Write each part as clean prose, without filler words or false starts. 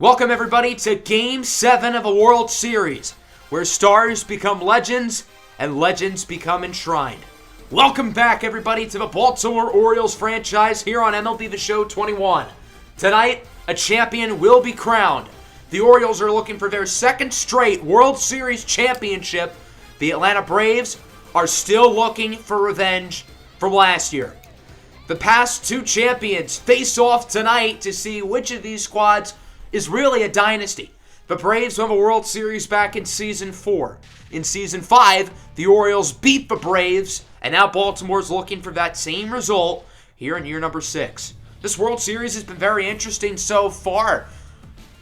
Welcome everybody to Game 7 of a World Series, where stars become legends and legends become enshrined. Welcome back everybody to the Baltimore Orioles franchise here on MLB The Show 21. Tonight, a champion will be crowned. The Orioles are looking for their second straight World Series championship. The Atlanta Braves are still looking for revenge from last year. The past two champions face off tonight to see which of these squads is really a dynasty. The Braves won the World Series back in Season 4. In Season 5, the Orioles beat the Braves, and now Baltimore's looking for that same result here in year number 6. This World Series has been very interesting so far.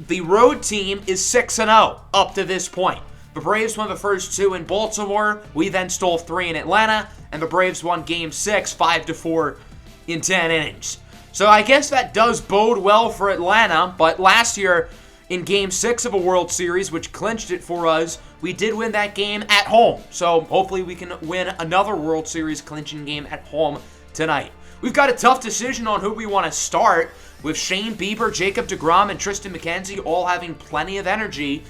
The road team is 6-0 up to this point. The Braves won the first two in Baltimore. We then stole 3 in Atlanta, and the Braves won Game 6, 5-4 in 10 innings. So I guess that does bode well for Atlanta, but last year in Game 6 of a World Series, which clinched it for us, we did win that game at home. So hopefully we can win another World Series clinching game at home tonight. We've got a tough decision on who we want to start, with Shane Bieber, Jacob deGrom, and Tristan McKenzie all having plenty of energy.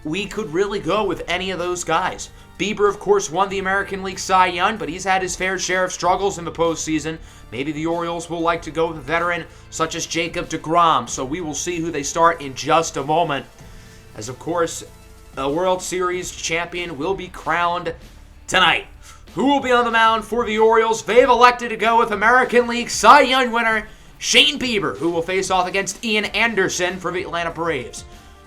We could really go with any of those guys. Bieber, of course, won the American League Cy Young, but he's had his fair share of struggles in the postseason. Maybe the Orioles will like to go with a veteran such as Jacob deGrom, so we will see who they start in just a moment. As, of course, a World Series champion will be crowned tonight. Who will be on the mound for the Orioles? They've elected to go with American League Cy Young winner Shane Bieber, who will face off against Ian Anderson for the Atlanta Braves.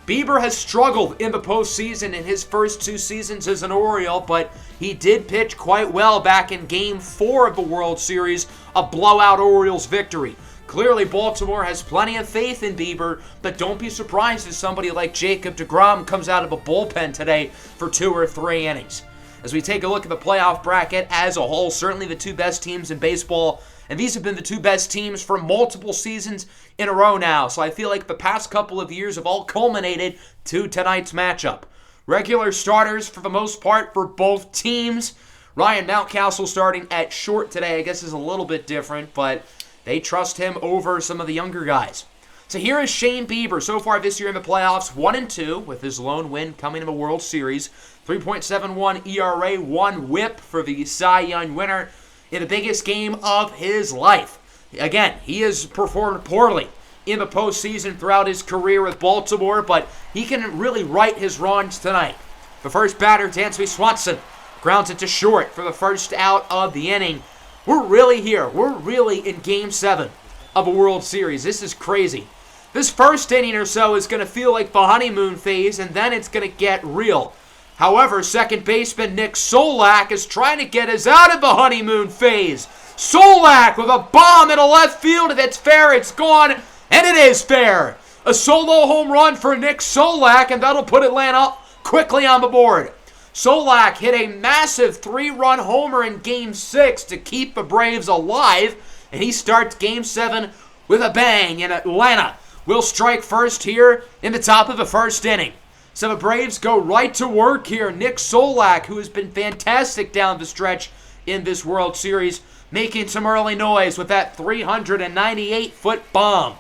Bieber has struggled in the postseason in his first 2 seasons as an Oriole, but he did pitch quite well back in Game 4 of the World Series, a blowout Orioles victory. Clearly, Baltimore has plenty of faith in Bieber, but don't be surprised if somebody like Jacob deGrom comes out of a bullpen today for 2 or 3 innings. As we take a look at the playoff bracket as a whole, certainly the 2 best teams in baseball, and these have been the 2 best teams for multiple seasons in a row now. So I feel like the past couple of years have all culminated to tonight's matchup. Regular starters for the most part for both teams. Ryan Mountcastle starting at short today, I guess is a little bit different, but they trust him over some of the younger guys. So here is Shane Bieber so far this year in the playoffs, 1-2 with his lone win coming in the World Series. 3.71 ERA, 1 whip for the Cy Young winner in the biggest game of his life. Again, he has performed poorly in the postseason throughout his career with Baltimore, but he can really right his wrongs tonight. The first batter, Dansby Swanson, grounds it to short for the first out of the inning. We're really here. We're really in Game 7 of a World Series. This is crazy. This first inning or so is going to feel like the honeymoon phase, and then it's going to get real. However, second baseman Nick Solak is trying to get us out of the honeymoon phase. Solak with a bomb in a left field. If it's fair, it's gone, and it is fair. A solo home run for Nick Solak, and that'll put Atlanta quickly on the board. Solak hit a massive 3-run homer in Game 6 to keep the Braves alive, and he starts Game 7 with a bang, and Atlanta will strike first here in the top of the first inning. So the Braves go right to work here. Nick Solak, who has been fantastic down the stretch in this World Series, making some early noise with that 398-foot bomb.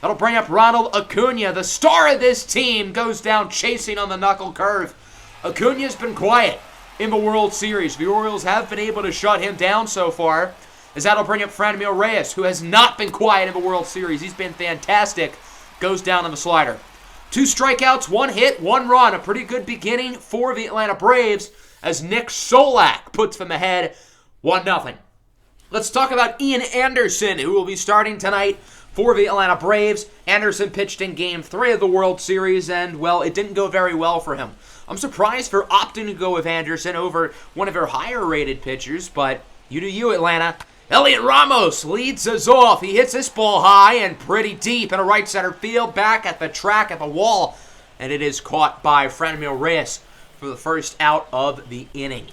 That'll bring up Ronald Acuna. The star of this team goes down chasing on the knuckle curve. Acuna's been quiet in the World Series. The Orioles have been able to shut him down so far, as that'll bring up Franmil Reyes, who has not been quiet in the World Series. He's been fantastic. Goes down on the slider. 2 strikeouts, 1 hit, 1 run. A pretty good beginning for the Atlanta Braves as Nick Solak puts them ahead 1-0. Let's talk about Ian Anderson, who will be starting tonight for the Atlanta Braves. Anderson pitched in Game 3 of the World Series, and, well, it didn't go very well for him. I'm surprised for opting to go with Anderson over one of their higher-rated pitchers, but you do you, Atlanta. Elliot Ramos leads us off. He hits this ball high and pretty deep in a right center field, back at the track at the wall, and it is caught by Franmil Reyes for the first out of the inning.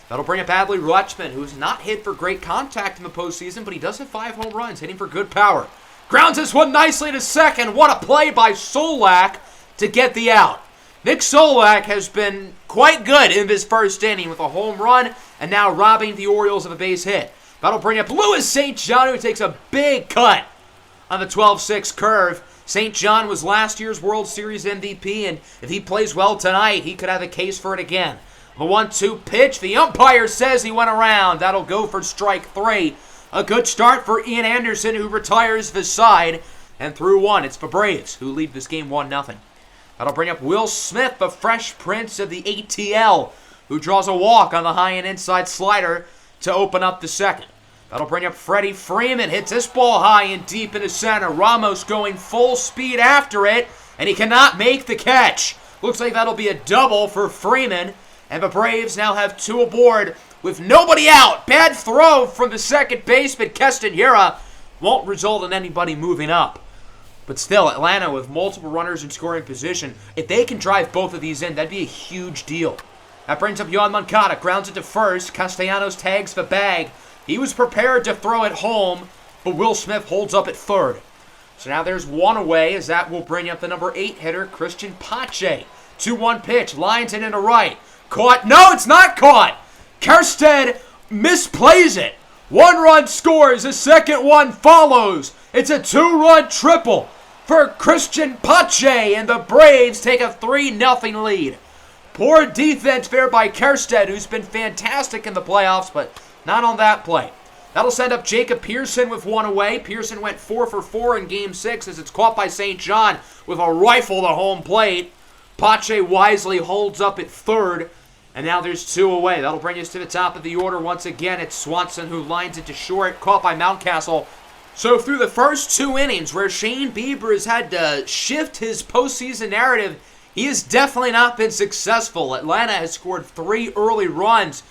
That'll bring up Adley Rutschman, who's not hit for great contact in the postseason, but he does have 5 home runs, hitting for good power. Grounds this one nicely to second. What a play by Solak to get the out. Nick Solak has been quite good in this first inning with a home run and now robbing the Orioles of a base hit. That'll bring up Louis St. John, who takes a big cut on the 12-6 curve. St. John was last year's World Series MVP, and if he plays well tonight, he could have a case for it again. The 1-2 pitch, the umpire says he went around. That'll go for strike 3. A good start for Ian Anderson, who retires the side. And through 1, it's the Braves, who lead this game 1-0. That'll bring up Will Smith, the fresh prince of the ATL, who draws a walk on the high and inside slider to open up the second. That'll bring up Freddie Freeman, hits this ball high and deep into center. Ramos going full speed after it, and he cannot make the catch. Looks like that'll be a double for Freeman, and the Braves now have 2 aboard with nobody out. Bad throw from the second baseman, Castanera, won't result in anybody moving up. But still, Atlanta with multiple runners in scoring position, if they can drive both of these in, that'd be a huge deal. That brings up Yoan Moncada, grounds it to first. Castellanos tags the bag. He was prepared to throw it home, but Will Smith holds up at third. So now there's 1 away, as that will bring up the number 8 hitter, Christian Pache. 2-1 pitch, lines it into right. Caught. No, it's not caught. Kjerstad misplays it. 1 run scores, a second one follows. It's a 2-run triple for Christian Pache, and the Braves take a 3-0 lead. Poor defense there by Kjerstad, who's been fantastic in the playoffs, but not on that play. That'll send up Jacob Pearson with 1 away. Pearson went 4 for 4 in Game 6 as it's caught by St. John with a rifle to home plate. Pache wisely holds up at third, and now there's 2 away. That'll bring us to the top of the order once again. It's Swanson who lines it to short, caught by Mountcastle. So through the first 2 innings where Shane Bieber has had to shift his postseason narrative, he has definitely not been successful. Atlanta has scored 3 early runs,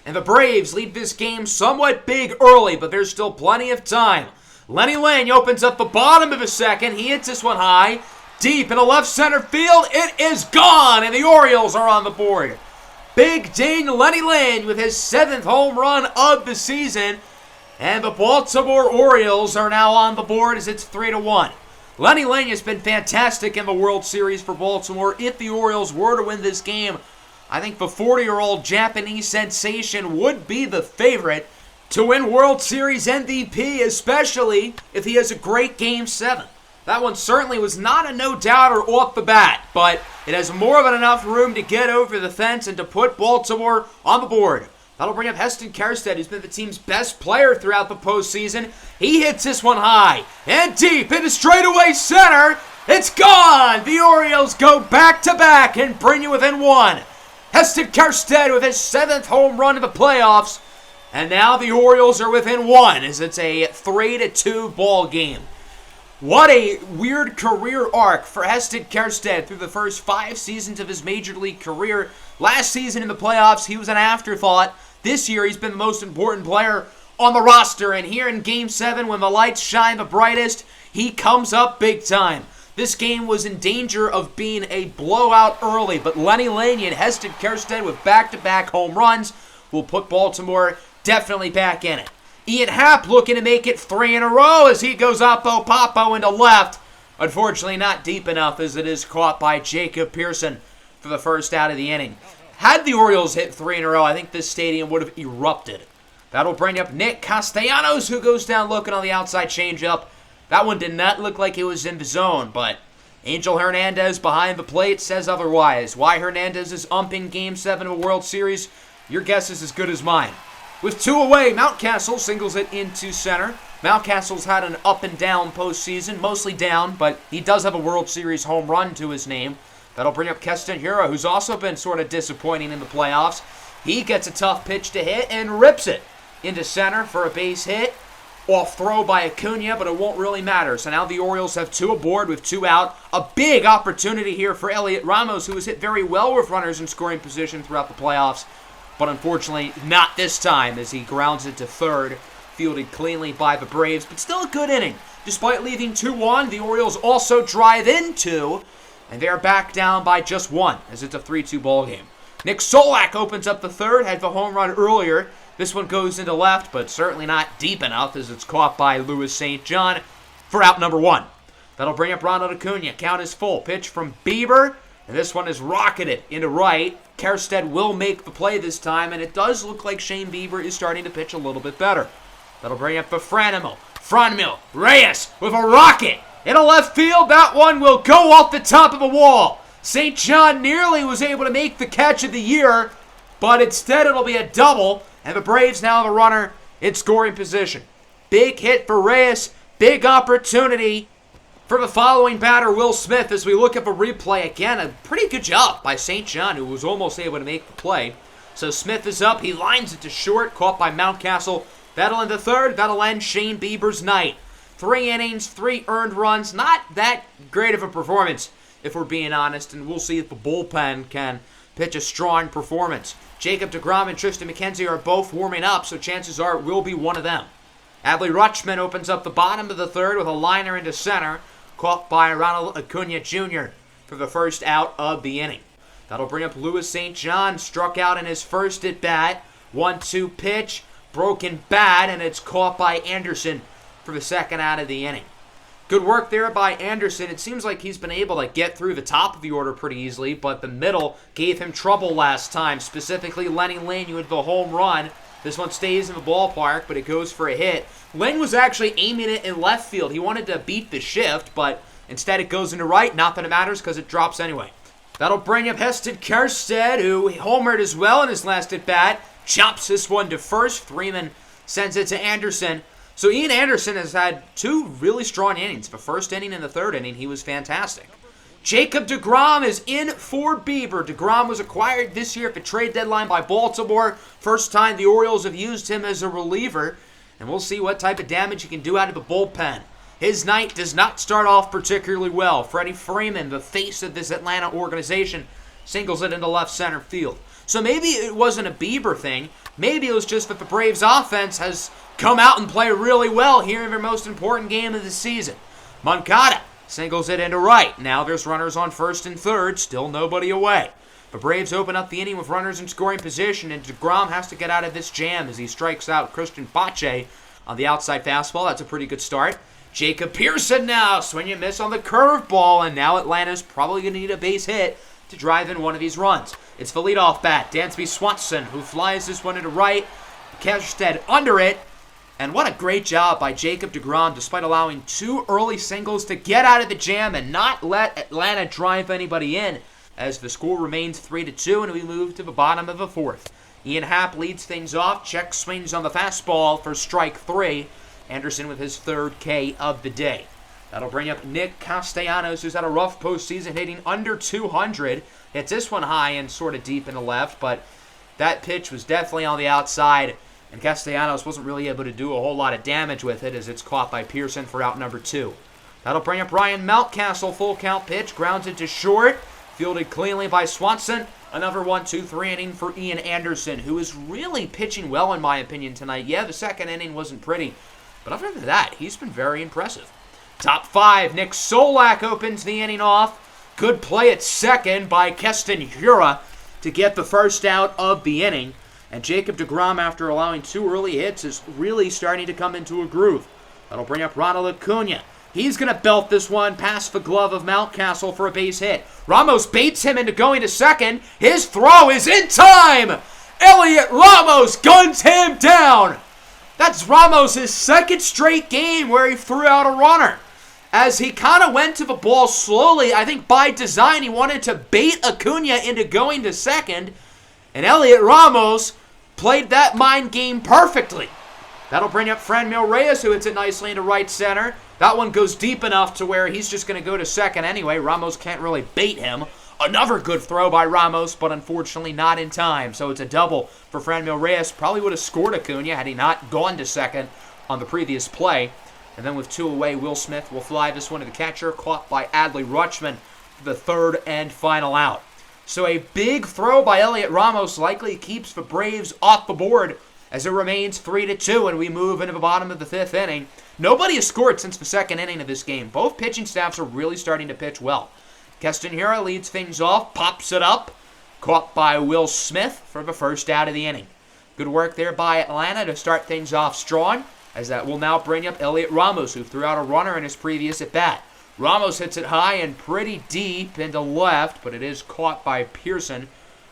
and the Braves lead this game somewhat big early, but there's still plenty of time. Lenny Lane opens up the bottom of the second. He hits this one high, deep in the left center field. It is gone, and the Orioles are on the board. Big ding, Lenny Lane with his 7th home run of the season, and the Baltimore Orioles are now on the board as it's 3-1. Lenny Lane has been fantastic in the World Series for Baltimore. If the Orioles were to win this game, I think the 40-year-old Japanese sensation would be the favorite to win World Series MVP, especially if he has a great Game 7. That one certainly was not a no-doubter off the bat, but it has more than enough room to get over the fence and to put Baltimore on the board. That'll bring up Heston Kjerstad, who's been the team's best player throughout the postseason. He hits this one high and deep into straightaway center. It's gone! The Orioles go back-to-back and bring you within 1. Heston Kjerstad with his 7th home run of the playoffs. And now the Orioles are within 1 as it's a 3-2 ball game. What a weird career arc for Heston Kjerstad through the first 5 seasons of his major league career. Last season in the playoffs, he was an afterthought. This year, he's been the most important player on the roster. And here in Game 7, when the lights shine the brightest, he comes up big time. This game was in danger of being a blowout early, but Lenny Lane and Heston Kjerstad with back-to-back home runs will put Baltimore definitely back in it. Ian Happ looking to make it 3 in a row as he goes oppo-poppo into left. Unfortunately, not deep enough as it is caught by Jacob Pearson for the first out of the inning. Had the Orioles hit 3 in a row, I think this stadium would have erupted. That'll bring up Nick Castellanos, who goes down looking on the outside changeup. That one did not look like it was in the zone, but Angel Hernandez behind the plate says otherwise. Why Hernandez is umping Game 7 of a World Series, your guess is as good as mine. With 2 away, Mountcastle singles it into center. Mountcastle's had an up-and-down postseason, mostly down, but he does have a World Series home run to his name. That'll bring up Castanera, who's also been sort of disappointing in the playoffs. He gets a tough pitch to hit and rips it into center for a base hit. Off throw by Acuna, but it won't really matter. So now the Orioles have 2 aboard with 2 out. A big opportunity here for Elliot Ramos, who has hit very well with runners in scoring position throughout the playoffs. But unfortunately, not this time as he grounds it to third. Fielded cleanly by the Braves, but still a good inning. Despite leaving 2-1, the Orioles also drive in 2, and they're back down by just 1 as it's a 3-2 ball game. Nick Solak opens up the third, had the home run earlier. This one goes into left, but certainly not deep enough as it's caught by Louis St. John for out number 1. That'll bring up Ronald Acuna. Count is full. Pitch from Bieber, and this one is rocketed into right. Kjerstad will make the play this time, and it does look like Shane Bieber is starting to pitch a little bit better. That'll bring up Franmil. Reyes with a rocket. In a left field, that one will go off the top of the wall. St. John nearly was able to make the catch of the year, but instead it'll be a double, and the Braves now have a runner in scoring position. Big hit for Reyes, big opportunity for the following batter, Will Smith, as we look at the replay. Again, a pretty good job by St. John, who was almost able to make the play. So Smith is up. He lines it to short, caught by Mountcastle. That'll end the third. That'll end Shane Bieber's night. 3 innings, 3 earned runs. Not that great of a performance, if we're being honest, and we'll see if the bullpen can pitch a strong performance. Jacob deGrom and Tristan McKenzie are both warming up, so chances are it will be one of them. Adley Rutschman opens up the bottom of the third with a liner into center, caught by Ronald Acuna Jr. for the first out of the inning. That'll bring up Louis St. John, struck out in his first at-bat. 1-2 pitch, broken bat, and it's caught by Anderson for the second out of the inning. Good work there by Anderson. It seems like he's been able to get through the top of the order pretty easily, but the middle gave him trouble last time, specifically Lenny Lane, who had the home run. This one stays in the ballpark, but it goes for a hit. Lane was actually aiming it in left field. He wanted to beat the shift, but instead it goes into right. Not that it matters because it drops anyway. That'll bring up Heston Kjerstad, who homered as well in his last at-bat. Chops this one to first. Freeman sends it to Anderson. So Ian Anderson has had 2 really strong innings. The first inning and the third inning, he was fantastic. Jacob deGrom is in for Bieber. deGrom was acquired this year at the trade deadline by Baltimore. First time the Orioles have used him as a reliever. And we'll see what type of damage he can do out of the bullpen. His night does not start off particularly well. Freddie Freeman, the face of this Atlanta organization, singles it into left center field. So maybe it wasn't a Bieber thing. Maybe it was just that the Braves offense has come out and played really well here in their most important game of the season. Moncada singles it into right. Now there's runners on first and third, still nobody away. The Braves open up the inning with runners in scoring position, and deGrom has to get out of this jam as he strikes out Christian Pache on the outside fastball. That's a pretty good start. Jacob Pearson now, swing and miss on the curveball, and now Atlanta's probably going to need a base hit to drive in one of these runs. It's the leadoff bat, Dansby Swanson, who flies this one into right. Kjerstad under it, and what a great job by Jacob deGrom, despite allowing 2 early singles to get out of the jam and not let Atlanta drive anybody in, as the score remains 3-2, and we move to the bottom of the fourth. Ian Happ leads things off. Check swings on the fastball for strike 3. Anderson with his 3rd K of the day. That'll bring up Nick Castellanos, who's had a rough postseason, hitting under 200. Hits this one high and sort of deep in the left, but that pitch was definitely on the outside, and Castellanos wasn't really able to do a whole lot of damage with it as it's caught by Pearson for out number 2. That'll bring up Ryan Mountcastle, full count pitch, grounds it to short. Fielded cleanly by Swanson. Another 1-2-3 inning for Ian Anderson, who is really pitching well in my opinion tonight. Yeah, the second inning wasn't pretty, but other than that, he's been very impressive. Top 5, Nick Solak opens the inning off. Good play at second by Keston Hiura to get the first out of the inning. And Jacob deGrom, after allowing 2 early hits, is really starting to come into a groove. That'll bring up Ronald Acuna. He's going to belt this one past the glove of Mountcastle for a base hit. Ramos baits him into going to second. His throw is in time. Elliot Ramos guns him down. That's Ramos' second straight game where he threw out a runner. As he kind of went to the ball slowly, I think by design he wanted to bait Acuna into going to second. And Elliot Ramos played that mind game perfectly. That'll bring up Franmil Reyes, who hits it nicely into right center. That one goes deep enough to where he's just going to go to second anyway. Ramos can't really bait him. Another good throw by Ramos, but unfortunately not in time. So it's a double for Franmil Reyes. Probably would have scored Acuna had he not gone to second on the previous play. And then with 2 away, Will Smith will fly this one to the catcher, caught by Adley Rutschman for the 3rd and final out. So a big throw by Elliot Ramos likely keeps the Braves off the board as it remains 3-2 and we move into the bottom of the 5th inning. Nobody has scored since the 2nd inning of this game. Both pitching staffs are really starting to pitch well. Keston Hiura leads things off, pops it up, caught by Will Smith for the first out of the inning. Good work there by Atlanta to start things off strong, as that will now bring up Elliot Ramos, who threw out a runner in his previous at-bat. Ramos hits it high and pretty deep into left, but it is caught by Pearson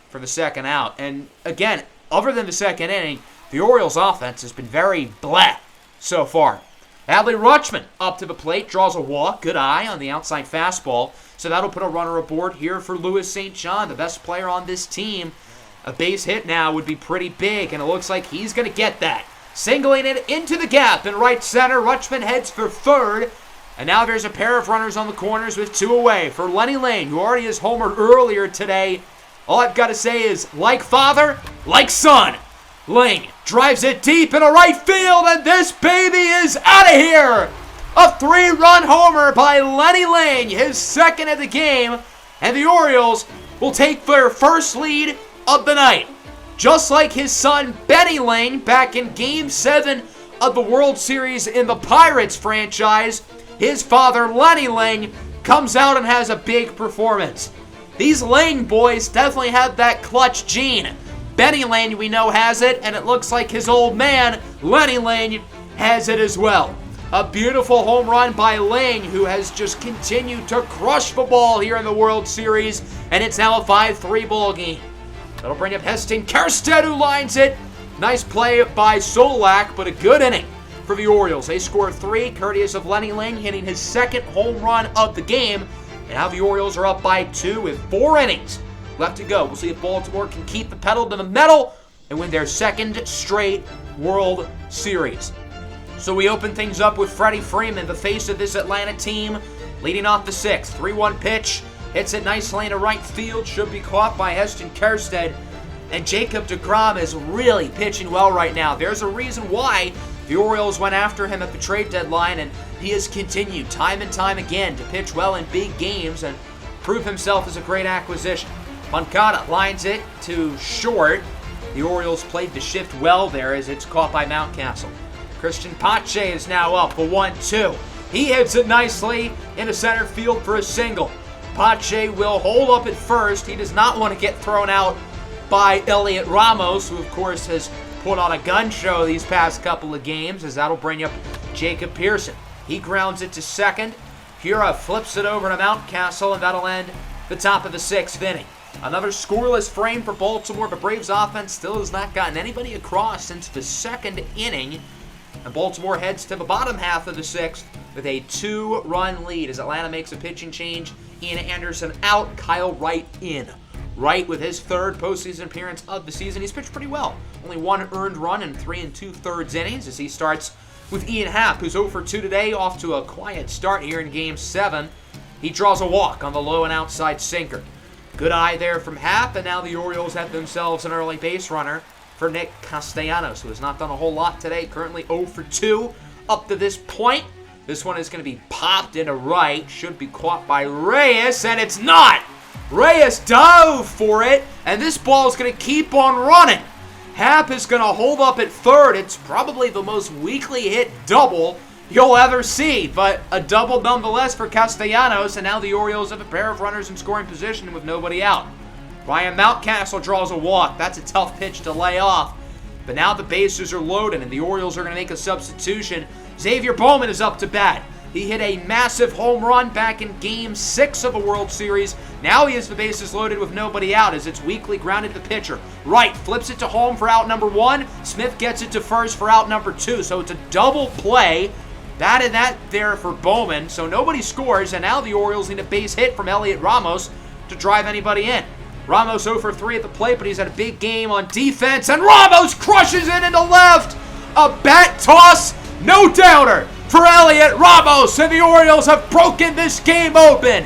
for the second out. And again, other than the 2nd inning, the Orioles offense has been very blah so far. Adley Rutschman up to the plate, draws a walk. Good eye on the outside fastball. So that'll put a runner aboard here for Louis St. John, the best player on this team. A base hit now would be pretty big, and it looks like he's going to get that. Singling it into the gap in right center. Rutschman heads for third. And now there's a pair of runners on the corners with 2 away for Lenny Lane, who already has homered earlier today. All I've got to say is, like father, like son. Lane drives it deep into right field, and this baby is out of here. A 3-run homer by Lenny Lane, his second of the game, and the Orioles will take their first lead of the night. Just like his son Benny Lane back in Game 7 of the World Series in the Pirates franchise, his father Lenny Lane comes out and has a big performance. These Lane boys definitely have that clutch gene. Benny Lane, we know, has it, and it looks like his old man, Lenny Lane, has it as well. A beautiful home run by Lane, who has just continued to crush the ball here in the World Series, and it's now a 5-3 ball game. That'll bring up Heston Kjerstad, who lines it. Nice play by Solak, but a good inning for the Orioles. They score 3, courteous of Lenny Lane, hitting his second home run of the game, and now the Orioles are up by 2 with 4 innings left to go. We'll see if Baltimore can keep the pedal to the metal and win their second straight World Series. So we open things up with Freddie Freeman, the face of this Atlanta team, leading off the 6th. 3-1 pitch, hits it nicely into right field, should be caught by Heston Kjerstad. And Jacob deGrom is really pitching well right now. There's a reason why the Orioles went after him at the trade deadline, and he has continued time and time again to pitch well in big games and prove himself as a great acquisition. Moncada lines it to short. The Orioles played the shift well there as it's caught by Mountcastle. Christian Pache is now up for 1-2. He hits it nicely into center field for a single. Pache will hold up at first. He does not want to get thrown out by Elliot Ramos, who of course has put on a gun show these past couple of games, as that'll bring up Jacob Pearson. He grounds it to second. Hura flips it over to Mountcastle, and that'll end the top of the 6th inning. Another scoreless frame for Baltimore, but Braves offense still has not gotten anybody across since the 2nd inning. And Baltimore heads to the bottom half of the 6th with a 2-run lead as Atlanta makes a pitching change. Ian Anderson out, Kyle Wright in. Wright with his 3rd postseason appearance of the season. He's pitched pretty well. Only 1 earned run in 3 2/3 innings as he starts with Ian Happ, who's 0 for 2 today, off to a quiet start here in Game 7. He draws a walk on the low and outside sinker. Good eye there from Happ, and now the Orioles have themselves an early base runner for Nick Castellanos, who has not done a whole lot today, currently 0 for 2 up to this point. This one is going to be popped into right, should be caught by Reyes, and it's not! Reyes dove for it, and this ball is going to keep on running. Happ is going to hold up at third. It's probably the most weakly hit double you'll ever see, but a double nonetheless for Castellanos, and now the Orioles have a pair of runners in scoring position with nobody out. Ryan Mountcastle draws a walk. That's a tough pitch to lay off, but now the bases are loaded, and the Orioles are going to make a substitution. Xavier Bowman is up to bat. He hit a massive home run back in Game 6 of the World Series. Now he has the bases loaded with nobody out as it's weakly grounded to the pitcher. Wright flips it to home for out number 1. Smith gets it to first for out number 2. So it's a double play. That and that there for Bowman. So nobody scores, and now the Orioles need a base hit from Elliot Ramos to drive anybody in. Ramos 0 for 3 at the plate, but he's had a big game on defense, and Ramos crushes it into left. A bat toss, no doubter for Elliot Ramos, and the Orioles have broken this game open.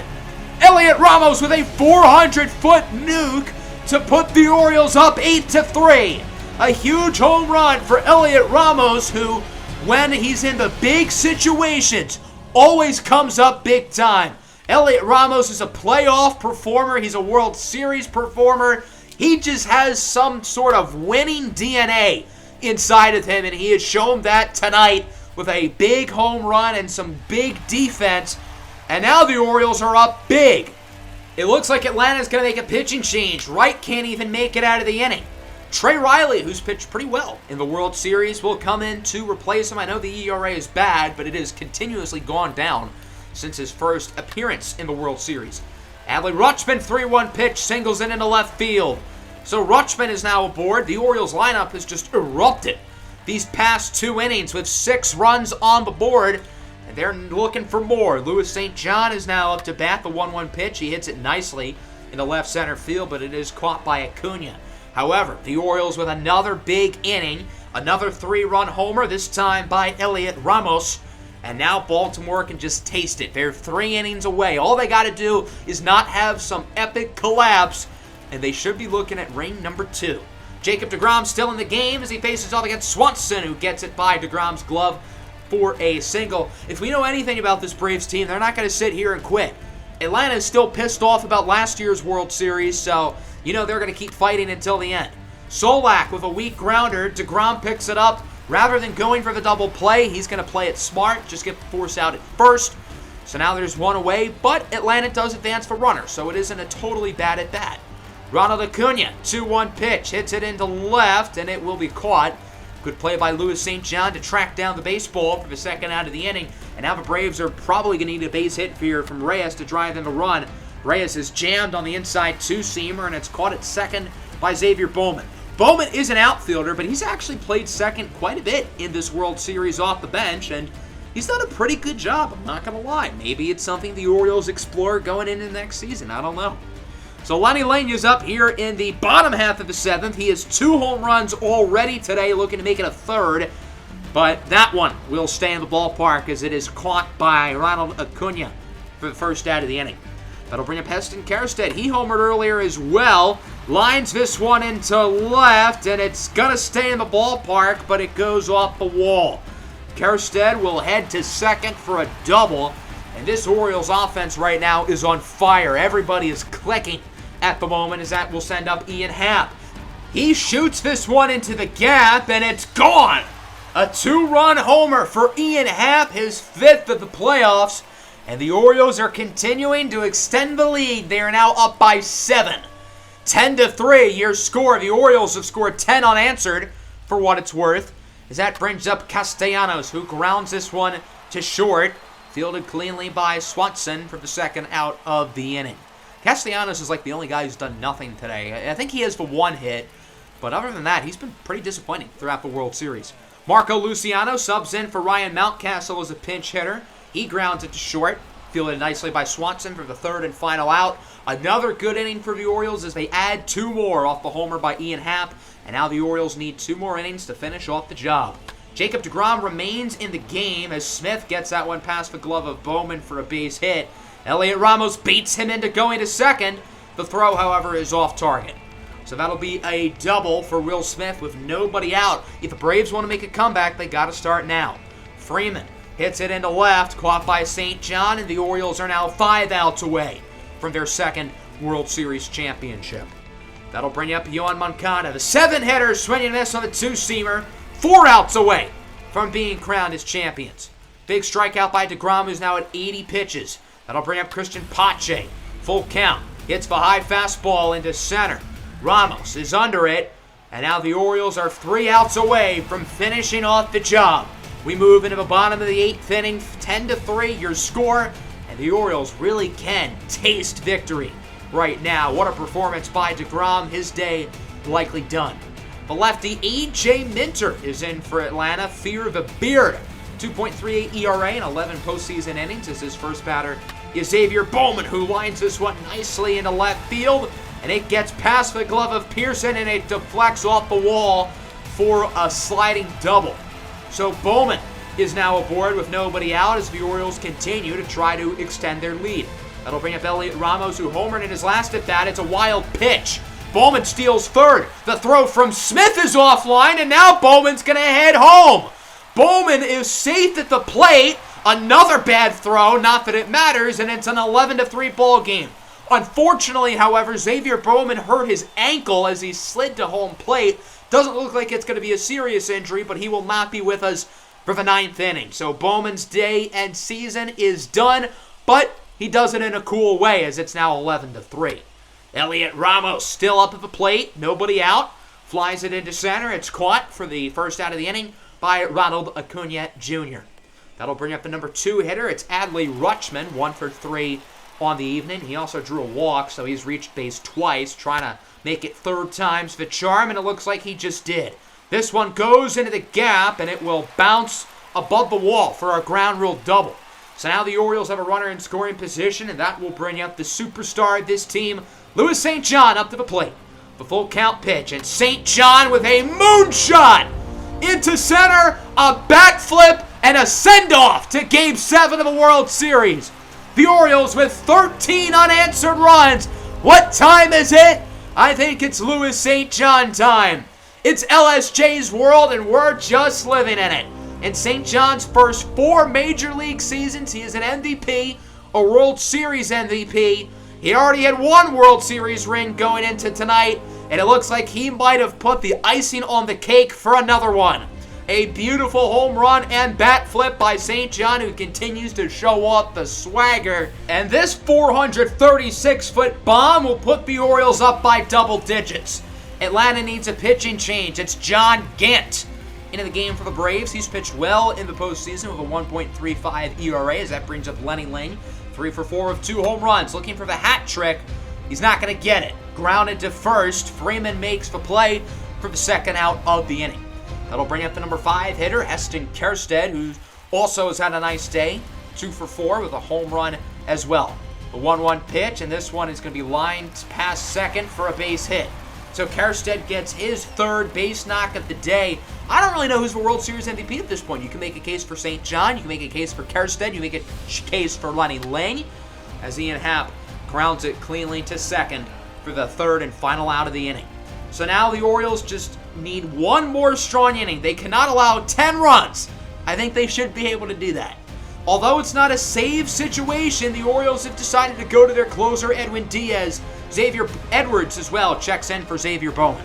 Elliot Ramos with a 400-foot nuke to put the Orioles up 8-3. A huge home run for Elliot Ramos, who, when he's in the big situations, always comes up big time. Elliot Ramos is a playoff performer. He's a World Series performer. He just has some sort of winning DNA inside of him, and he has shown that tonight with a big home run and some big defense. And now the Orioles are up big. It looks like Atlanta's going to make a pitching change. Wright can't even make it out of the inning. Trey Riley, who's pitched pretty well in the World Series, will come in to replace him. I know the ERA is bad, but it has continuously gone down since his first appearance in the World Series. Adley Rutschman, 3-1 pitch, singles in into left field. So Rutschman is now aboard. The Orioles lineup has just erupted these past 2 innings with 6 runs on the board, and they're looking for more. Louis St. John is now up to bat. The 1-1 pitch, he hits it nicely into left center field, but it is caught by Acuna. However, the Orioles with another big inning, another 3-run homer, this time by Elliot Ramos. And now Baltimore can just taste it. They're 3 innings away. All they got to do is not have some epic collapse, and they should be looking at ring number 2. Jacob deGrom still in the game as he faces off against Swanson, who gets it by deGrom's glove for a single. If we know anything about this Braves team, they're not going to sit here and quit. Atlanta is still pissed off about last year's World Series, so you know they're going to keep fighting until the end. Solak with a weak grounder. deGrom picks it up. Rather than going for the double play, he's going to play it smart, just get the force out at first. So now there's 1 away, but Atlanta does advance the runner, so it isn't a totally bad at bat. Ronald Acuna, 2-1 pitch, hits it into left, and it will be caught. Good play by Louis St. John to track down the baseball for the second out of the inning, and now the Braves are probably going to need a base hit here from Reyes to drive in the run. Reyes is jammed on the inside 2-seamer, and it's caught at second by Xavier Bowman. Bowman is an outfielder, but he's actually played second quite a bit in this World Series off the bench, and he's done a pretty good job, I'm not going to lie. Maybe it's something the Orioles explore going into the next season, I don't know. So Lenny Lena's up here in the bottom half of the 7th. He has 2 home runs already today, looking to make it a 3rd, but that one will stay in the ballpark as it is caught by Ronald Acuna for the first out of the inning. That'll bring up Heston Kjerstad. He homered earlier as well. Lines this one into left, and it's going to stay in the ballpark, but it goes off the wall. Kjerstad will head to second for a double, and this Orioles offense right now is on fire. Everybody is clicking at the moment as that will send up Ian Happ. He shoots this one into the gap, and it's gone. A 2-run homer for Ian Happ, his 5th of the playoffs. And the Orioles are continuing to extend the lead. They are now up by 7. 10-3, your score. The Orioles have scored 10 unanswered, for what it's worth. As that brings up Castellanos, who grounds this one to short. Fielded cleanly by Swanson for the second out of the inning. Castellanos is like the only guy who's done nothing today. I think he has the 1 hit, but other than that, he's been pretty disappointing throughout the World Series. Marco Luciano subs in for Ryan Mountcastle as a pinch hitter. He grounds it to short, fielded nicely by Swanson for the 3rd and final out. Another good inning for the Orioles as they add 2 more off the homer by Ian Happ, and now the Orioles need 2 more innings to finish off the job. Jacob deGrom remains in the game as Smith gets that one past the glove of Bowman for a base hit. Elliot Ramos beats him into going to second. The throw, however, is off target. So that'll be a double for Will Smith with nobody out. If the Braves want to make a comeback, they got to start now. Freeman hits it into left, caught by St. John, and the Orioles are now 5 outs away from their 2nd World Series championship. That'll bring up Yohan Moncada. The 7-hitter swinging this on the 2-seamer, 4 outs away from being crowned as champions. Big strikeout by deGrom, who's now at 80 pitches. That'll bring up Christian Pache. Full count. Hits the high fastball into center. Ramos is under it, and now the Orioles are 3 outs away from finishing off the job. We move into the bottom of the 8th inning, 10-3, your score, and the Orioles really can taste victory right now. What a performance by deGrom, his day likely done. The lefty A.J. Minter is in for Atlanta, fear the beard. 2.38 ERA in 11 postseason innings as his first batter is Xavier Bowman, who lines this one nicely into left field, and it gets past the glove of Pearson, and it deflects off the wall for a sliding double. So Bowman is now aboard with nobody out as the Orioles continue to try to extend their lead. That'll bring up Elliot Ramos, who homered in his last at-bat. It's a wild pitch. Bowman steals 3rd. The throw from Smith is offline, and now Bowman's going to head home. Bowman is safe at the plate. Another bad throw, not that it matters, and it's an 11-3 ball game. Unfortunately, however, Xavier Bowman hurt his ankle as he slid to home plate. Doesn't look like it's going to be a serious injury, but he will not be with us for the 9th inning. So Bowman's day and season is done, but he does it in a cool way as it's now 11-3. Elliot Ramos still up at the plate, nobody out. Flies it into center. It's caught for the first out of the inning by Ronald Acuna Jr. That'll bring up the number 2 hitter. It's Adley Rutschman, 1 for 3 on the evening. He also drew a walk, so he's reached base twice, trying to make it 3rd time's the charm, and it looks like he just did. This one goes into the gap, and it will bounce above the wall for a ground rule double. So now the Orioles have a runner in scoring position, and that will bring up the superstar of this team, Louis St. John, up to the plate. The full count pitch, and St. John with a moonshot into center, a bat flip, and a send-off to Game 7 of the World Series. The Orioles with 13 unanswered runs. What time is it? I think it's Louis St. John time. It's LSJ's world, and we're just living in it. In St. John's first 4 Major League seasons, he is an MVP, a World Series MVP. He already had 1 World Series ring going into tonight, and it looks like he might have put the icing on the cake for another one. A beautiful home run and bat flip by St. John, who continues to show off the swagger. And this 436-foot bomb will put the Orioles up by double digits. Atlanta needs a pitching change. It's John Gant into the game for the Braves. He's pitched well in the postseason with a 1.35 ERA, as that brings up Lenny Ling. 3 for 4 with 2 home runs. Looking for the hat trick. He's not going to get it. Grounded to first. Freeman makes the play for the second out of the inning. That'll bring up the number 5 hitter, Heston Kjerstad, who also has had a nice day. 2 for 4 with a home run as well. The 1-1 pitch, and this one is going to be lined past second for a base hit. So Kjerstad gets his 3rd base knock of the day. I don't really know who's the World Series MVP at this point. You can make a case for St. John. You can make a case for Kjerstad. You make a case for Lenny Ling, as Ian Happ grounds it cleanly to second for the 3rd and final out of the inning. So now the Orioles just need 1 more strong inning. They cannot allow 10 runs. I think they should be able to do that. Although it's not a save situation, the Orioles have decided to go to their closer, Edwin Diaz. Xavier Edwards as well checks in for Xavier Bowman.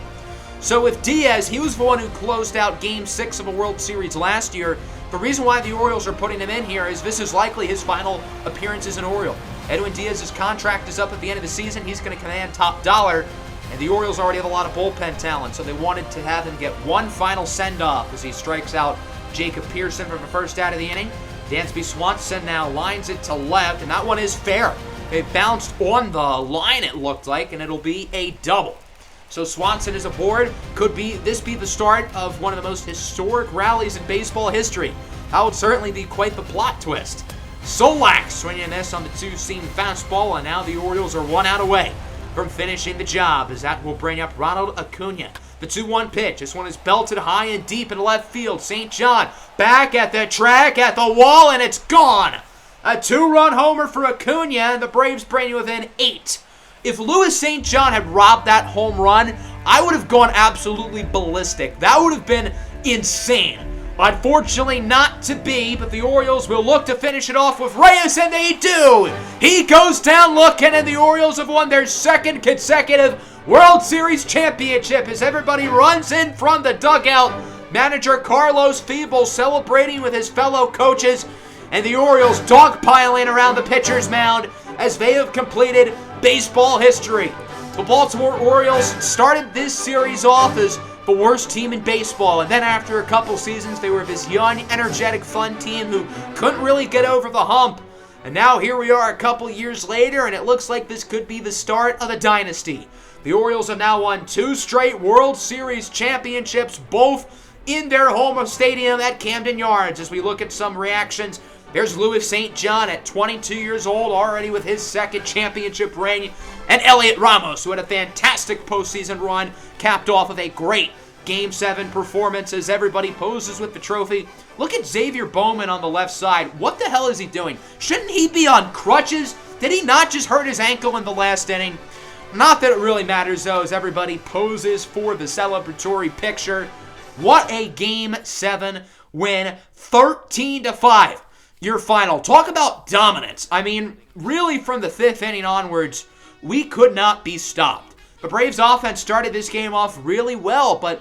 So with Diaz, he was the one who closed out Game 6 of a World Series last year. The reason why the Orioles are putting him in here is this is likely his final appearance as an Oriole. Edwin Diaz's contract is up at the end of the season. He's going to command top dollar. And the Orioles already have a lot of bullpen talent, so they wanted to have him get 1 final send-off as he strikes out Jacob Pearson for the first out of the inning. Dansby Swanson now lines it to left, and that one is fair. It bounced on the line, it looked like, and it'll be a double. So Swanson is aboard. Could this be the start of one of the most historic rallies in baseball history? That would certainly be quite the plot twist. Solak swinging this on the 2-seam fastball, and now the Orioles are 1 out away from finishing the job, as that will bring up Ronald Acuna. The 2-1 pitch. This one is belted high and deep in left field. St. John back at the track, at the wall, and it's gone. A 2-run homer for Acuna, and the Braves bring you within 8. If Louis St. John had robbed that home run, I would have gone absolutely ballistic. That would have been insane. Unfortunately not to be, but the Orioles will look to finish it off with Reyes, and they do! He goes down looking, and the Orioles have won their 2nd consecutive World Series championship as everybody runs in from the dugout. Manager Carlos Feeble celebrating with his fellow coaches, and the Orioles dogpiling around the pitcher's mound as they have completed baseball history. The Baltimore Orioles started this series off as the worst team in baseball, and then after a couple seasons, they were this young, energetic, fun team who couldn't really get over the hump. And now here we are a couple years later, and it looks like this could be the start of a dynasty. The Orioles have now won 2 straight World Series championships, both in their home stadium at Camden Yards. As we look at some reactions, there's Louis St. John at 22 years old, already with his 2nd championship ring, and Elliot Ramos, who had a fantastic postseason run, capped off with a great Game 7 performance as everybody poses with the trophy. Look at Xavier Bowman on the left side. What the hell is he doing? Shouldn't he be on crutches? Did he not just hurt his ankle in the last inning? Not that it really matters, though, as everybody poses for the celebratory picture. What a Game 7 win, 13-5. Your final. Talk about dominance. I mean, really from the 5th inning onwards, we could not be stopped. The Braves offense started this game off really well, but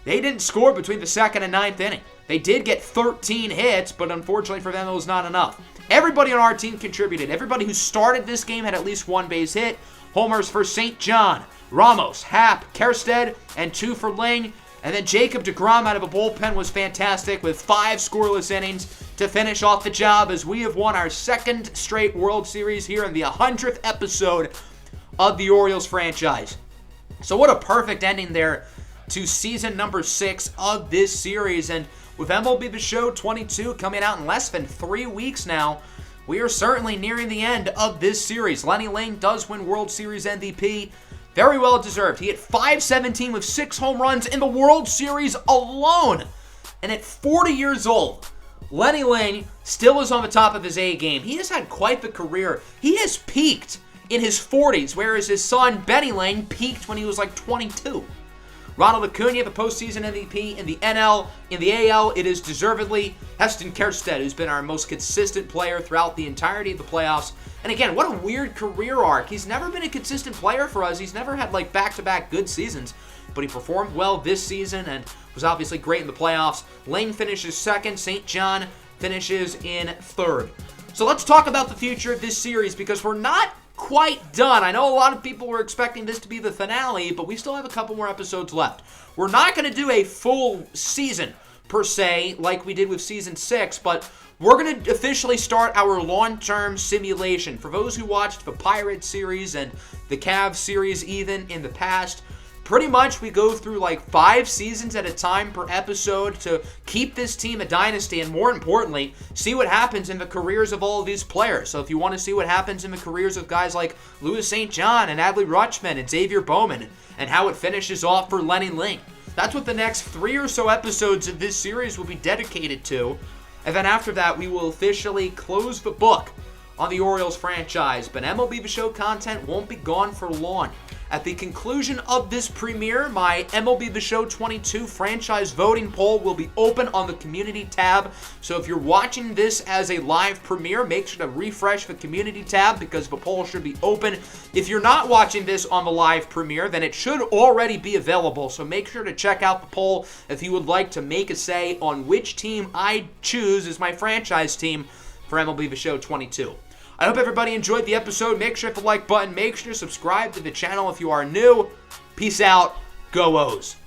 they didn't score between the 2nd and 9th inning. They did get 13 hits, but unfortunately for them, it was not enough. Everybody on our team contributed. Everybody who started this game had at least 1 base hit. Homers for St. John, Ramos, Happ, Kjerstad, and 2 for Ling. And then Jacob deGrom out of a bullpen was fantastic with 5 scoreless innings to finish off the job as we have won our 2nd straight World Series here in the 100th episode of the Orioles franchise. So what a perfect ending there to season number 6 of this series. And with MLB The Show 22 coming out in less than 3 weeks now, we are certainly nearing the end of this series. Lenny Lane does win World Series MVP. Very well deserved. He hit .517 with 6 home runs in the World Series alone. And at 40 years old, Lenny Lane still is on the top of his A game. He has had quite the career. He has peaked in his 40s, whereas his son, Benny Lane, peaked when he was like 22. Ronald Acuna, the postseason MVP. In the NL, in the AL, it is deservedly Heston Kjerstad, who's been our most consistent player throughout the entirety of the playoffs. And again, what a weird career arc. He's never been a consistent player for us. He's never had like back-to-back good seasons, but he performed well this season and was obviously great in the playoffs. Lane finishes second. St. John finishes in third. So let's talk about the future of this series because we're not quite done. I know a lot of people were expecting this to be the finale, but we still have a couple more episodes left. We're not going to do a full season, per se, like we did with Season 6, but we're going to officially start our long-term simulation. For those who watched the Pirates series and the Cavs series even in the past, pretty much we go through like 5 seasons at a time per episode to keep this team a dynasty and, more importantly, see what happens in the careers of all of these players. So if you want to see what happens in the careers of guys like Louis St. John and Adley Rutschman and Xavier Bowman and how it finishes off for Lenny Lane, that's what the next 3 or so episodes of this series will be dedicated to. And then after that, we will officially close the book on the Orioles franchise. But MLB The Show content won't be gone for long. At the conclusion of this premiere, my MLB The Show 22 franchise voting poll will be open on the community tab. So if you're watching this as a live premiere, make sure to refresh the community tab because the poll should be open. If you're not watching this on the live premiere, then it should already be available. So make sure to check out the poll if you would like to make a say on which team I choose as my franchise team for MLB The Show 22. I hope everybody enjoyed the episode. Make sure to hit the like button. Make sure to subscribe to the channel if you are new. Peace out. Go O's.